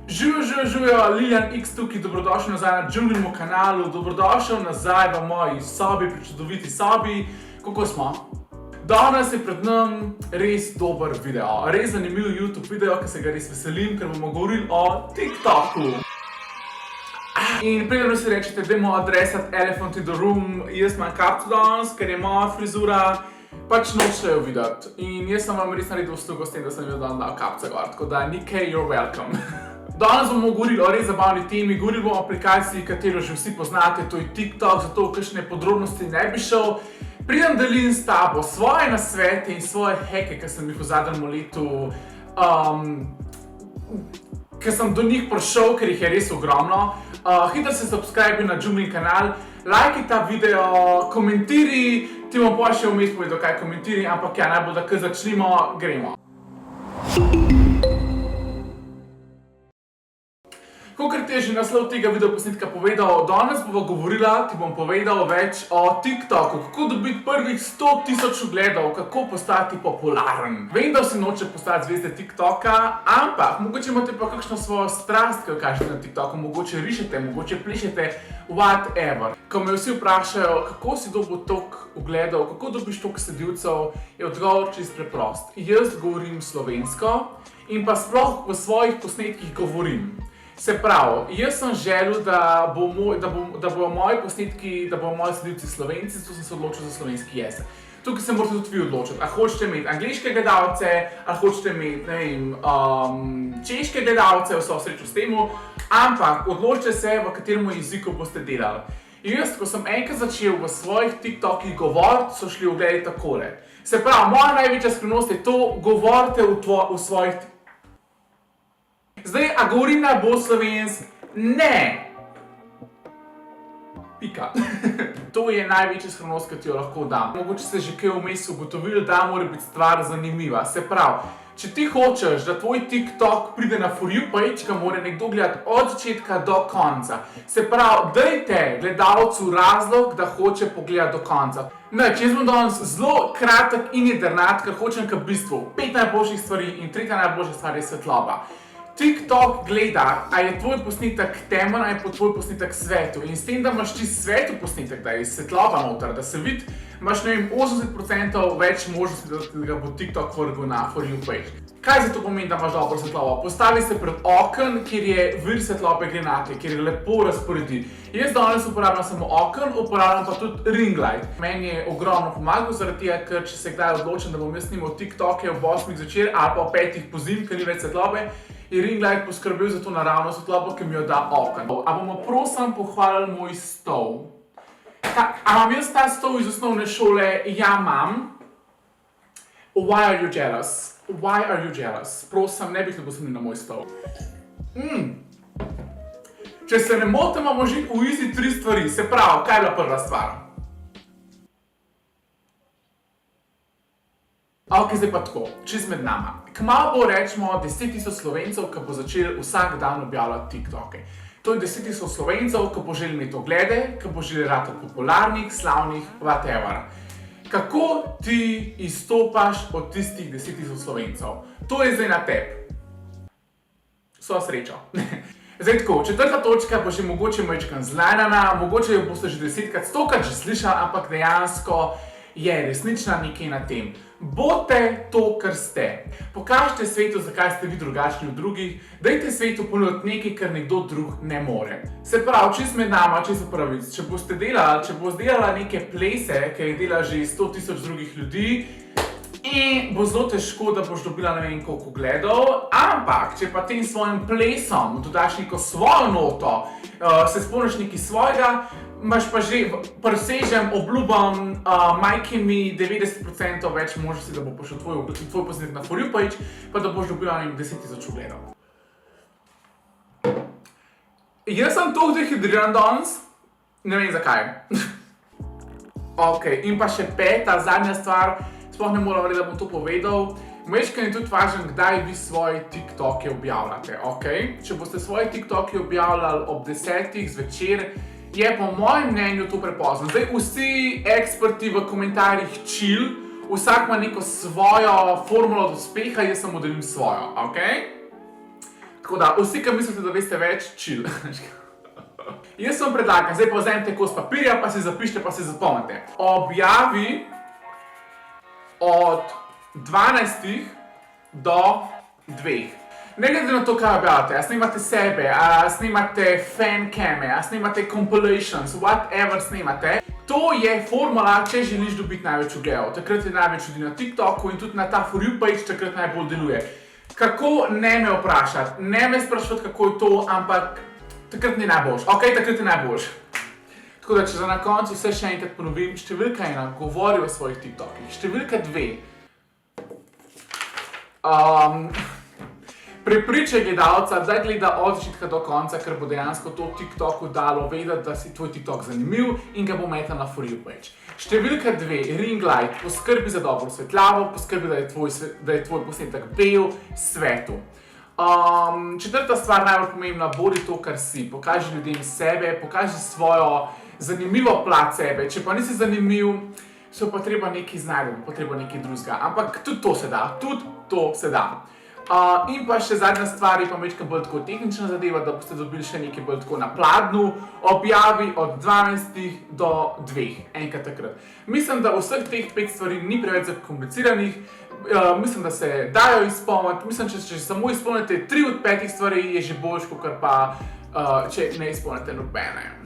Živijo, Lilian X tukaj, dobrodošel nazaj na Džunglemu kanalu, dobrodošel nazaj v moji sobi, pri čudoviti sobi. Kako smo? Danes je pred nam res dober video, res zanimiv YouTube video, ki se ga res veselim, ker bomo govorili o TikToku. In preden si rečete, dajmo adresati elephant in the room, jaz imam kapco danes, ker je moja frizura, pač nočejo videti. In jaz sem vam res naredil uslugo s tem, da sem jim dal kapco gor, tako da Nikej, you're welcome. Danes bomo govorili o res zabavni temi, govorili bomo o aplikaciji, katero že vsi poznate, to je TikTok, zato kakšne podrobnosti ne bi šel. Pridem delim s tabo svoje nasvete in svoje heke, ki sem jih v zadnjem letu, ker sem do njih prišel, ker jih je res ogromno. Hitro se subscribe na Džunglin kanal, lajki ta video, komentiri, ti bom pa še vmes povedal, kaj komentiri, ampak ja, najbolj da kar začnimo, gremo. Kakor ti je že naslov tega videoposnetka povedal, danes bova govorila, ti bom povedal več o TikToku, kako dobiti prvih 100,000 ogledov, kako postati popularen. Vem, da vsi noče postati zvezde TikToka, ampak mogoče imate pa kakšno svojo strast, ki jo kažete na TikToku, mogoče rišete, mogoče plešete, whatever. Ko me vsi vprašajo, kako si dobil toliko ogledov, kako dobiš toliko sledilcev, je odgovor čisto preprost. Jaz govorim slovensko in pa sploh v svojih posnetkih govorim. Se pravi, jaz sem želel, da bojo moji posnetki, da bojo moji sledilci Slovenci, zato sem se odločil za slovenski jezik. Tukaj se morate tudi vi odločiti, ali hočete imeti angleške gledalce, ali hočete imeti, ne vem, češke gledalce, vso srečo s temu, ampak odločite se, v katerem jeziku boste delali. In jaz, ko sem enkrat začel v svojih TikTokih govoriti, so šli ogledi takole. Se pravi, moja največja skrivnost je to, govorite v svojih TikTokih. Zdaj, a govorim najbolj slovensk? Ne! Pika. To je največja skrivnost, ki ti jo lahko dam. Mogoče ste že kaj vmes ugotovili, da mora biti stvar zanimiva. Se pravi, če ti hočeš, da tvoj TikTok pride na For You page, ga mora nekdo gledati od začetka do konca. Se pravi, dajte gledalcu razlog, da hoče pogledati do konca. Če jaz bom danes zelo kratek in jedrnat, ker hočem k bistvu 5 najboljših stvari in 3. najboljša stvar je svetloba. TikTok gleda, a je tvoj posnetek temen, a je tvoj posnetek svetu. In s tem, da imaš čisto svetu posnetek, da je svetloba noter, da se vidi, imaš, ne vem, 80% več možnosti, da ga bo TikTok vrgel na For You page. Kaj za to pomeni, da imaš dobro svetlobo? Postavi se pred oken, kjer je vir svetlobe grenake, kjer je lepo razporedi. Jaz danes uporabljam samo oken, uporabljam pa tudi ring light. Meni je ogromno pomagal zaradi tega, ker če se kdaj odločim, da bom jaz snimal TikToke ob 8 zvečer ali pa ob 5 pozim, ker ni več svetlobe, je ring light poskrbel za to naravno svetlobo, ki mi jo da oken. A bomo prosim pohvalili moj stol? A imam jaz ta stol iz osnovne šole? Ja, imam. Why are you jealous? Why are you jealous? Prosim, ne bi ljubosumili na moj stol. Če se ne motim, imamo že v izi 3 stvari. Se pravi, kaj je bila prva stvar? Ok, zdaj pa tako, čisto med nama. Kmalu bo rečemo 10,000 Slovencev, ki bo začel vsak dan objavljati TikToke. To je 10,000 Slovencev, ki bo želeli imeti oglede, ki bo želeli ratati popularnih, slavnih, whatever. Kako ti izstopaš od tistih 10,000 Slovencev? To je zdaj na tebi. Vso srečo. Zdaj tako, 4. točka bo že mogoče majčkeno zlajnana, mogoče jo boste že 10krat, 100krat že slišali, ampak dejansko je resnična nekaj na tem. Bodite to, kar ste. Pokažite svetu, zakaj ste vi drugačni od drugih, dajte svetu ponuditi nekaj, kar nekdo drug ne more. Se pravi, čisto med nama, čisto pravic, če boste delala neke plese, ki jih dela že 100,000 drugih ljudi, in bo zelo težko, da boš dobila ne vem koliko ogledov, ampak če pa tem svojim plesom dodaš neko svojo noto, se spomniš nekaj svojega, imaš pa že, presežem, obljubam majki mi 90% več možnosti, da bo prišel tvoj posnetek na For You page, pa da boš dobila 10,000 ogledov. Jaz sem toliko dehidriran danes, ne vem zakaj. Ok, in pa še 5. zadnja stvar, sploh ne moram reči, da bom to povedal. Majčkeno je tudi važno, kdaj vi svoje TikToke objavljate, ok? Če boste svoje TikToke objavljali ob 10 zvečer, je po mojem mnenju to prepozno. Zdaj vsi eksperti v komentarjih chill, vsak ima neko svojo formulo od uspeha, jaz samo delim svojo, ok? Tako da, vsi, ki mislite, da veste več, chill. Jaz vam predlagam, zdaj pa vzemite kos papirja, pa si zapišite, pa si zapomnite. Objavi od 12 do 2. Ne glede na to, kaj objavite, a snimate sebe, a snimate fancame, a snimate compilations, whatever snimate. To je formula, če želiš dobiti največ ogledov. Takrat je največ ljudi na TikToku in tudi na ta For You page takrat najbolj deluje. Kako ne me vprašati, ne me sprašati, kako je to, ampak takrat ni najboljš. Ok, takrat je najboljš. Tako da, če za na koncu vse še enkrat ponovim, številka 1 govori o svojih TikTokih, številka 2 prepričaj gledalca, da gleda od začetka do konca, ker bo dejansko to TikToku dalo vedeti, da si tvoj TikTok zanimiv in ga bo metal na For You page. Številka 2, ring light, poskrbi za dobro osvetljavo, poskrbi, da je tvoj posnetek bel svetu. Četrta stvar, najbolj pomembna, bodi to, kar si. Pokaži ljudem sebe, pokaži svojo zanimivo plat sebe. Če pa nisi zanimiv, so pa treba nekaj znajti, pa treba nekaj drugega. Ampak tudi to se da, in pa še zadnja stvar je pa majčkeno bolj tako tehnična zadeva, da boste dobili še nekaj bolj tako na pladnju, objavi od 12 do 2, enkrat takrat. Mislim, da vseh teh 5 stvari ni preveč zakompliciranih, mislim, da se dajo izpolniti, mislim, če samo izpolnite 3 od 5 stvari, je že boljš, kakor pa če ne izpolnite nobene.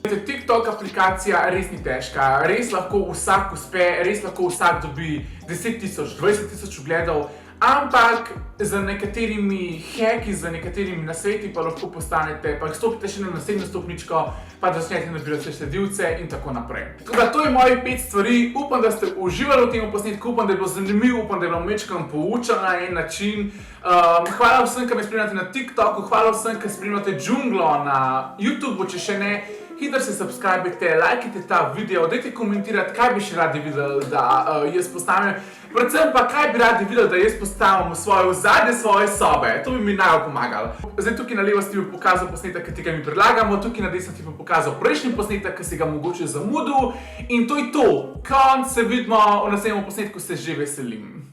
TikTok aplikacija res ni težka, res lahko vsak uspe, res lahko vsak dobi 10.000, 20.000 ogledov, ampak z nekaterimi hacki, z nekaterimi nasveti pa lahko postanete, pa stopite še na naslednjo stopničko, pa začnete nabirati sledilce in tako naprej. Tako da to je mojih 5 stvari, upam, da ste uživali v tem posnetku, upam, da je bilo zanimivo, upam, da je bilo majčkeno poučeno na en način. Hvala vsem, ki me spremljate na TikToku, hvala vsem, ki spremljate Džunglo na YouTubeu, če še ne. Hitro se subscribite, lajkite ta video, dajte komentirati, kaj bi še radi videli, da jaz postavim. Predvsem pa, kaj bi radi videli, da jaz postavim v svoje ozadje svoje sobe. To bi mi najbolj pomagalo. Zdaj tukaj na levo ti bi pokazal posnetek, ki ga mi predlagamo, tukaj na desno ti bi pokazal prejšnji posnetek, ki si ga mogoče zamudil. In to je to. Konc, se vidimo v naslednjem posnetku, se že veselim.